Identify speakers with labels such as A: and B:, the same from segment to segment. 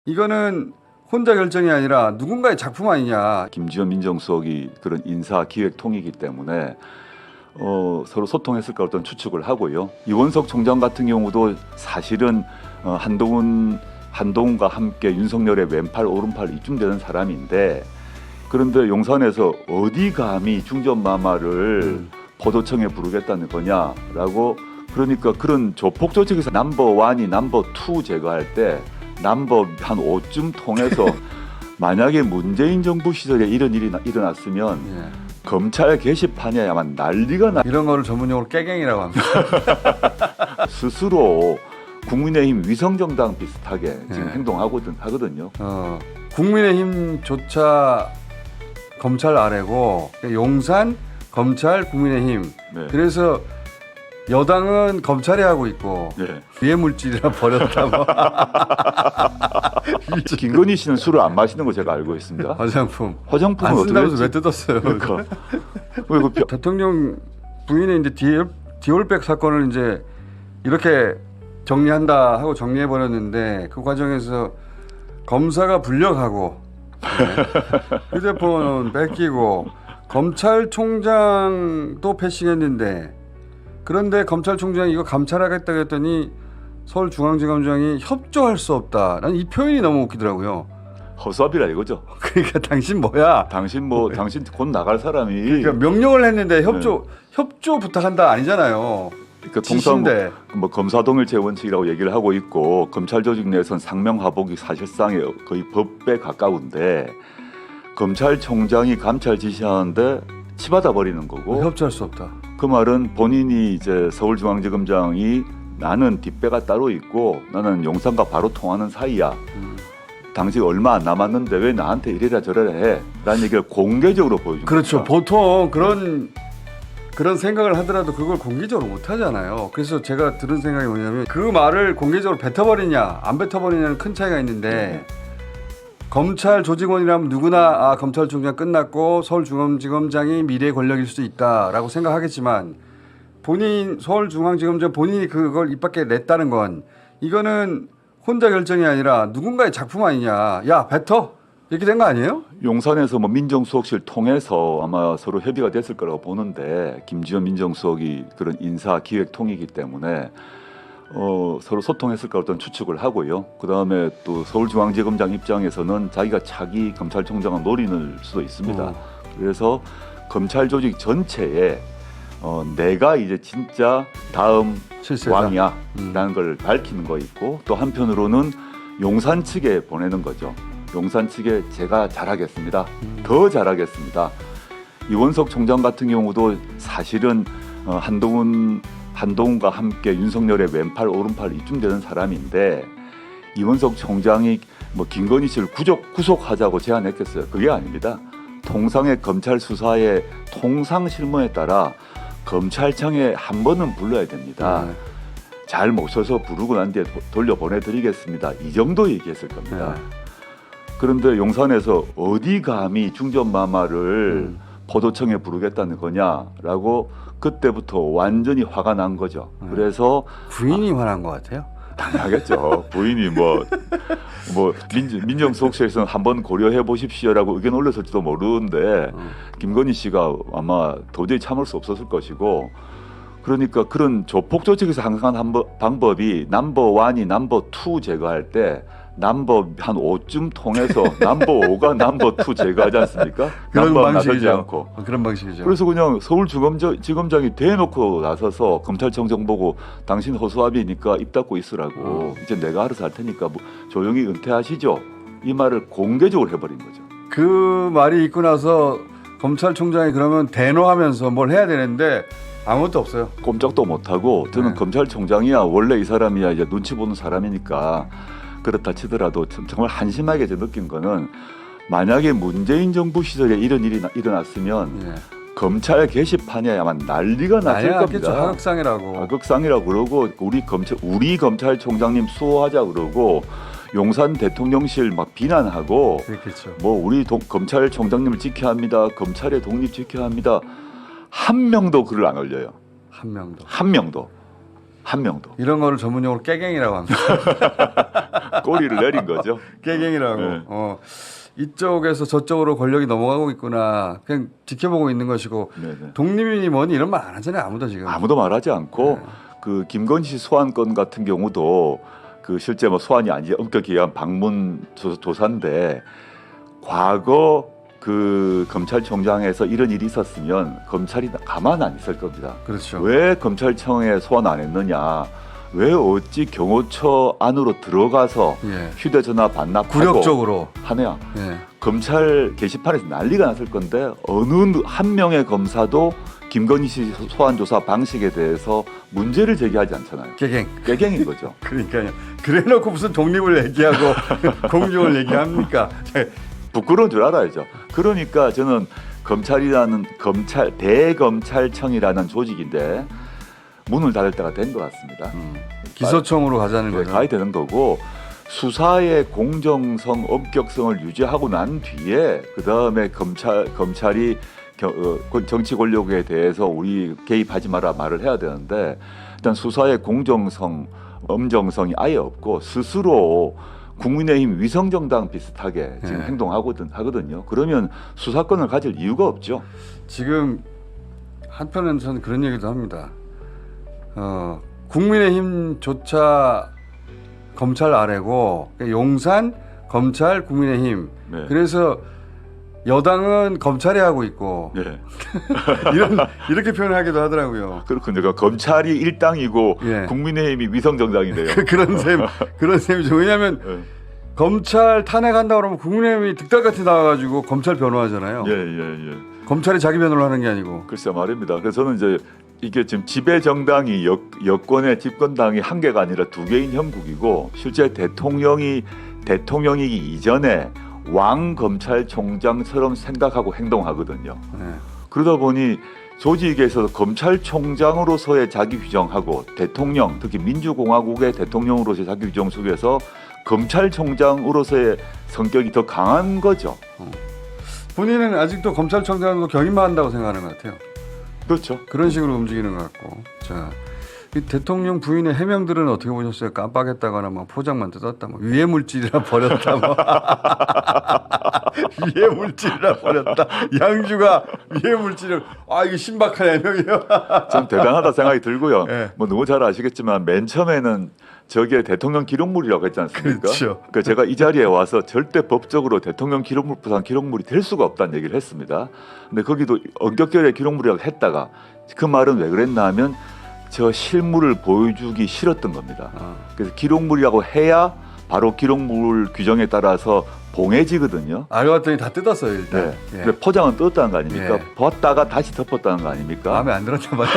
A: 이거는 혼자 결정이 아니라 누군가의 작품 아니냐.
B: 김지현 민정수석이 그런 인사기획통이기 때문에 서로 소통했을 까 어떤 추측을 하고요. 이원석 총장 같은 경우도 사실은 한동훈과 함께 윤석열의 왼팔 오른팔 이쯤 되는 사람인데, 그런데 용산에서 어디 감히 중전마마를 포도청에 부르겠다는 거냐라고, 그러니까 그런 조폭 조직에서 넘버 1이 넘버 2 제거할 때 넘버 한 5쯤 통해서 만약에 문재인 정부 시절에 이런 일이 일어났으면 검찰 게시판에 아마 난리가 나.
A: 이런 거를 전문용어로 깨갱이라고 합니다.
B: 스스로 국민의힘 위성정당 비슷하게 지금 행동하거든요.
A: 국민의힘조차 검찰 아래고 용산, 검찰, 국민의힘.
B: 네.
A: 그래서 여당은 검찰이 하고 있고 비해 물질이라 버렸다. 뭐.
B: 김건희 씨는 술을 안 마시는 거 제가 알고 있습니다.
A: 화장품은
B: 안
A: 쓴다면서 왜 뜯었어요?
B: 그러니까.
A: 대통령 부인의 이제 디올백 사건을 이제 이렇게 정리한다 하고 정리해 버렸는데, 그 과정에서 검사가 불려가고 휴대폰 뺏기고 검찰총장도 패싱했는데, 그런데 검찰총장이 이거 감찰하겠다고 했더니 서울중앙지검장이 협조할 수 없다. 난 이 표현이 너무 웃기더라고요.
B: 허수아비라 이거죠.
A: 그러니까 당신 뭐야?
B: 당신 곧 나갈 사람이.
A: 그러니까 명령을 했는데 협조 부탁한다 아니잖아요.
B: 그러니까 통상 뭐 검사동일체 원칙이라고 얘기를 하고 있고, 검찰 조직 내에서는 상명하복이 사실상의 거의 법에 가까운데, 검찰총장이 감찰 지시하는데 치받아 버리는 거고
A: 협조할 수 없다.
B: 그 말은 본인이 이제 서울중앙지검장이 나는 뒷배가 따로 있고 나는 용산과 바로 통하는 사이야. 당시 얼마 안 남았는데 왜 나한테 이래라 저래라 해? 라는 얘기를 공개적으로 보여줍니다.
A: 그렇죠. 보통 그런 생각을 하더라도 그걸 공개적으로 못 하잖아요. 그래서 제가 들은 생각이 뭐냐면, 그 말을 공개적으로 뱉어버리냐 안 뱉어버리냐는 큰 차이가 있는데, 검찰 조직원이라면 누구나 검찰총장 끝났고 서울중앙지검장이 미래의 권력일 수도 있다라고 생각하겠지만, 서울중앙지검장 본인이 그걸 입 밖에 냈다는 건, 이거는 혼자 결정이 아니라 누군가의 작품 아니냐. 야, 뱉어. 이렇게 된 거 아니에요?
B: 용산에서 뭐 민정수석실 통해서 아마 서로 협의가 됐을 거라고 보는데, 김지현 민정수석이 그런 인사기획통이기 때문에 서로 소통했을 까 어떤 추측을 하고요. 그 다음에 또 서울중앙지검장 입장에서는 자기가 차기 검찰총장을 노리는 수도 있습니다. 그래서 검찰 조직 전체에 내가 이제 진짜 다음
A: 실세다.
B: 왕이야라는 걸 밝히는 거 있고, 또 한편으로는 용산 측에 보내는 거죠. 용산 측에 제가 잘하겠습니다. 더 잘하겠습니다. 이원석 총장 같은 경우도 사실은 한동훈과 함께 윤석열의 왼팔 오른팔 이쯤 되는 사람인데, 이원석 총장이 뭐 김건희 씨를 구속하자고 제안했겠어요? 그게 아닙니다. 통상의 검찰 수사의 통상 실무에 따라 검찰청에 한 번은 불러야 됩니다. 잘 모셔서 부르고 난 뒤에 돌려보내드리겠습니다. 이 정도 얘기했을 겁니다. 그런데 용산에서 어디 감히 중전마마를 포도청에 부르겠다는 거냐라고 그때부터 완전히 화가 난 거죠. 그래서
A: 부인이 화난 것 같아요.
B: 당연하겠죠. 부인이 민정수석실에서는 한번 고려해 보십시오라고 의견 올렸을지도 모르는데, 김건희 씨가 아마 도저히 참을 수 없었을 것이고, 그러니까 그런 조폭 조직에서 항상 방법이 넘버 1이 넘버 2 제거할 때 넘버 한 5쯤 통해서 넘버 5가 넘버 2 제거하지 않습니까?
A: 그런
B: 방식이지 않고.
A: 그런 방식이죠.
B: 그래서 그냥 서울지검장이 대놓고 나서서 검찰총장 보고 당신 허수아비니까 입 닫고 있으라고, 이제 내가 알아서 할 테니까 조용히 은퇴하시죠. 이 말을 공개적으로 해버린 거죠.
A: 그 말이 있고 나서 검찰총장이 그러면 대노하면서 뭘 해야 되는데 아무것도 없어요.
B: 꼼짝도 못하고, 저는 검찰총장이야 원래 이 사람이야 이제 눈치 보는 사람이니까 그렇다 치더라도 정말 한심하게 느낀 거는, 만약에 문재인 정부 시절에 이런 일이 일어났으면 검찰 게시판에 아마 난리가 났을 겁니다. 하극상이라고 그러고, 우리 검찰총장님 수호하자 그러고, 용산 대통령실 막 비난하고,
A: 그렇겠죠.
B: 우리 검찰총장님을 지켜야 합니다. 검찰의 독립 지켜야 합니다. 한 명도 글을 안 올려요. 한 명도. 이런 거를 전문용어로 깨갱이라고 합니다. 꼬리를 내린 거죠.
A: 깨갱이라고.
B: 네.
A: 이쪽에서 저쪽으로 권력이 넘어가고 있구나. 그냥 지켜보고 있는 것이고
B: 네네.
A: 독립이니 뭐니 이런 말 안 하잖아요. 아무도 지금.
B: 아무도 말하지 않고
A: 네.
B: 그 김건희 씨 소환 건 같은 경우도 그 실제 뭐 소환이 아니지 엄격히 의한 방문 조사인데 과거 그 검찰총장에서 이런 일이 있었으면 검찰이 가만 안 있을 겁니다.
A: 그렇죠.
B: 왜 검찰청에 소환 안 했느냐? 왜 어찌 경호처 안으로 들어가서
A: 예.
B: 휴대전화 반납하고
A: 굴욕적으로.
B: 하냐?
A: 예.
B: 검찰 게시판에서 난리가 났을 건데 어느 한 명의 검사도 김건희 씨 소환 조사 방식에 대해서 문제를 제기하지 않잖아요.
A: 깨갱.
B: 깨갱인 거죠.
A: 그러니까요. 그래놓고 무슨 독립을 얘기하고 공정을 얘기합니까?
B: 부끄러운 줄 알아야죠. 그러니까 저는 검찰이라는 대검찰청이라는 조직인데 문을 닫을 때가 된 것 같습니다.
A: 기소청으로 가자는
B: 네,
A: 거죠.
B: 가야 되는 거고 수사의 공정성, 엄격성을 유지하고 난 뒤에 그 다음에 검찰이 정치 권력에 대해서 우리 개입하지 마라 말을 해야 되는데 일단 수사의 공정성, 엄정성이 아예 없고 스스로 국민의힘 위성정당 비슷하게 지금
A: 네.
B: 하거든요. 그러면 수사권을 가질 이유가 없죠.
A: 지금 한편은 저는 그런 얘기도 합니다. 국민의힘조차 검찰 아래고 용산 검찰 국민의힘.
B: 네.
A: 그래서 여당은 검찰이 하고 있고
B: 네.
A: 이렇게 표현하기도 하더라고요.
B: 그렇군요. 그러니까 검찰이 일당이고
A: 예.
B: 국민의힘이 위성정당이네요.
A: 그런 셈이죠. 왜냐하면
B: 예.
A: 검찰 탄핵한다 그러면 국민의힘이 득달같이 나와가지고 검찰 변호하잖아요.
B: 예.
A: 검찰이 자기 변호를 하는 게 아니고.
B: 글쎄 말입니다. 그래서 저는 이제 이게 지금 지배 정당이 여권의 집권당이 한 개가 아니라 두 개인 형국이고 실제 대통령이기 이전에 왕 검찰총장처럼 생각하고 행동하거든요.
A: 네.
B: 그러다 보니 조직에서 검찰총장으로서의 자기 규정하고 대통령, 특히 민주공화국의 대통령으로서의 자기 규정 속에서 검찰총장으로서의 성격이 더 강한 거죠.
A: 본인은 아직도 검찰총장도 견인만 한다고 생각하는 것 같아요.
B: 그렇죠.
A: 그런 식으로 움직이는 것 같고. 자, 이 대통령 부인의 해명들은 어떻게 보셨어요? 깜빡했다거나 뭐 포장만 뜯었다, 뭐 위해 물질이라 버렸다, 뭐 위해 물질이라 버렸다. 양주가 위해 물질을 이게 신박한 해명이에요.
B: 좀 대단하다 생각이 들고요.
A: 네.
B: 뭐 너무 잘 아시겠지만 맨 처음에는 저게 대통령 기록물이라고 했지 않습니까?
A: 그렇죠.
B: 그러니까 제가 이 자리에 와서 절대 법적으로 대통령 기록물 부산 기록물이 될 수가 없다는 얘기를 했습니다. 근데 거기도 엄격결의 기록물이라고 했다가 그 말은 왜 그랬나 하면 저 실물을 보여주기 싫었던 겁니다. 그래서 기록물이라고 해야 바로 기록물 규정에 따라서 봉해지거든요.
A: 알고 봤더니 다 뜯었어요 일단.
B: 네.
A: 예.
B: 근데 포장은 뜯었다는 거 아닙니까?
A: 예.
B: 벗다가 다시 덮었다는 거 아닙니까?
A: 마음에 안 들었나 봐요.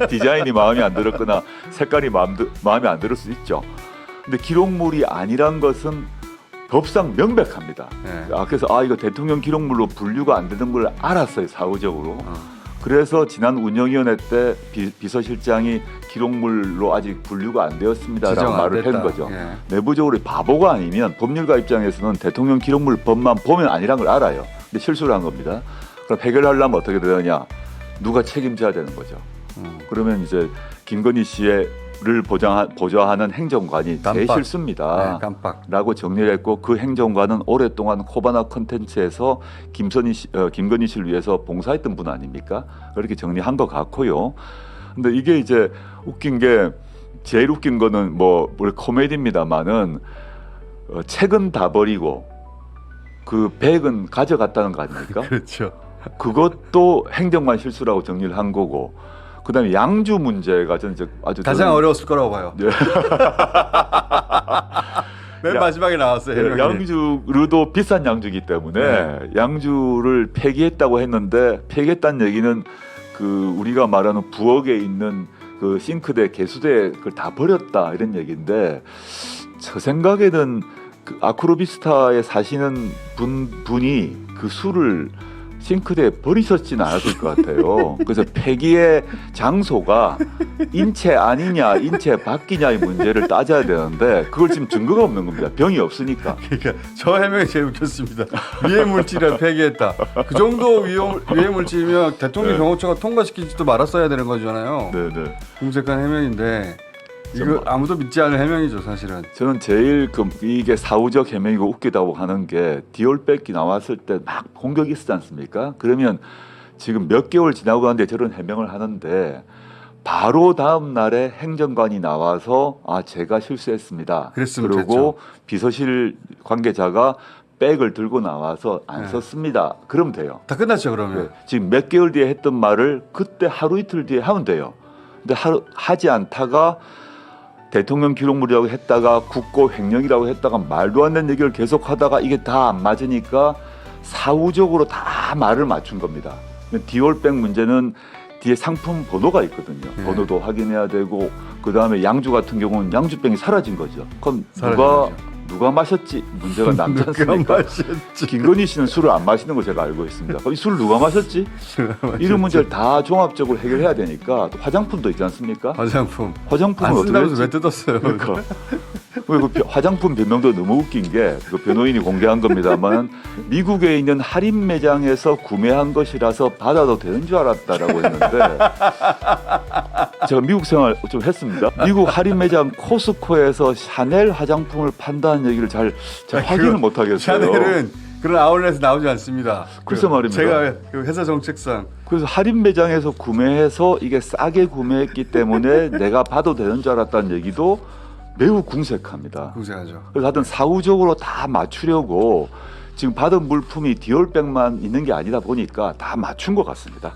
B: 디자인이 마음에 안 들었거나 색깔이 마음에 안 들을 수 있죠. 근데 기록물이 아니란 것은 법상 명백합니다.
A: 예.
B: 그래서 이거 대통령 기록물로 분류가 안 되는 걸 알았어요, 사후적으로. 그래서 지난 운영위원회 때 비서실장이 기록물로 아직 분류가 안 되었습니다라고
A: 지정 안
B: 말을
A: 됐다.
B: 한 거죠.
A: 예.
B: 내부적으로 바보가 아니면 법률가 입장에서는 대통령 기록물 법만 보면 아니란 걸 알아요. 근데 실수를 한 겁니다. 그럼 해결하려면 어떻게 되느냐? 누가 책임져야 되는 거죠. 그러면 이제 김건희 씨를 보좌하는 행정관이 제
A: 깜빡.
B: 실수입니다.
A: 네, 깜빡.
B: 라고 정리를 했고 그 행정관은 오랫동안 코바나 콘텐츠에서 김건희 씨를 위해서 봉사했던 분 아닙니까? 그렇게 정리한 것 같고요. 근데 이게 이제 웃긴 게 제일 웃긴 거는 뭐 우리 코미디입니다만은 책은 다 버리고 그 백은 가져갔다는 거 아닙니까?
A: 그렇죠.
B: 그것도 행정관 실수라고 정리를 한 거고 그다음에 양주 문제가 저는 아주
A: 가장 어려웠을 거라고 봐요.
B: 네.
A: 맨 마지막에 나왔어요.
B: 네,
A: 해명이.
B: 양주도 비싼 양주이기 때문에
A: 네.
B: 양주를 폐기했다고 했는데 폐기했다는 얘기는 그 우리가 말하는 부엌에 있는 그 싱크대 개수대 그걸 다 버렸다 이런 얘기인데 저 생각에는 그 아크로비스타에 사시는 분이 그 술을 싱크대에 버리셨지는 않았을 것 같아요. 그래서 폐기의 장소가 인체 아니냐 인체 밖이냐의 문제를 따져야 되는데 그걸 지금 증거가 없는 겁니다. 병이 없으니까.
A: 그러니까 저 해명이 제일 웃겼습니다. 위해 물질을 폐기했다. 그 정도 위해 물질이면 대통령
B: 네.
A: 경호처가 통과시키지도 말았어야 되는 거잖아요.
B: 네네.
A: 궁색한 해명인데 이거 아무도 믿지 않을 해명이죠, 사실은.
B: 저는 제일 이게 사후적 해명이고 웃기다고 하는 게 디올백이 나왔을 때 막 공격이 있었지 않습니까? 그러면 지금 몇 개월 지나고 가는데 저런 해명을 하는데 바로 다음 날에 행정관이 나와서 제가 실수했습니다.
A: 그랬으면
B: 그리고
A: 됐죠.
B: 비서실 관계자가 백을 들고 나와서 안
A: 네.
B: 썼습니다. 그러면 돼요.
A: 다 끝났죠, 그러면.
B: 네. 지금 몇 개월 뒤에 했던 말을 그때 하루 이틀 뒤에 하면 돼요. 근데 하지 않다가 대통령 기록물이라고 했다가 국고 횡령이라고 했다가 말도 안 되는 얘기를 계속 하다가 이게 다 안 맞으니까 사후적으로 다 말을 맞춘 겁니다. 디올백 문제는 뒤에 상품 번호가 있거든요.
A: 네.
B: 번호도 확인해야 되고 그 다음에 양주 같은 경우는 양주병이 사라진 거죠. 그럼
A: 사라진 거죠.
B: 누가 마셨지 문제가 남지
A: 누가
B: 않습니까?
A: 마셨지?
B: 김건희 씨는 술을 안 마시는 거 제가 알고 있습니다. 그럼 이 술을 누가 마셨지? 이런 문제를 다 종합적으로 해결해야 되니까 또 화장품도 있지 않습니까?
A: 화장품.
B: 화장품은
A: 안
B: 어떻게
A: 쓴다면서
B: 했지?
A: 왜 뜯었어요?
B: 그러니까 그 화장품 변명도 너무 웃긴 게 그 변호인이 공개한 겁니다만 미국에 있는 할인 매장에서 구매한 것이라서 받아도 되는 줄 알았다라고 했는데 제가 미국 생활 좀 했습니다. 미국 할인 매장 코스코에서 샤넬 화장품을 판다는 얘기를 잘 확인을 못 하겠어요.
A: 샤넬은 그런 아울렛에 나오지 않습니다.
B: 글쎄 말입니다.
A: 제가 그 회사 정책상
B: 그래서 할인 매장에서 구매해서 이게 싸게 구매했기 때문에 내가 봐도 되는 줄 알았다는 얘기도 매우 궁색합니다.
A: 공세하죠.
B: 그래서 하여튼 사후적으로 다 맞추려고 지금 받은 물품이 디올백만 있는 게 아니다 보니까 다 맞춘 것 같습니다.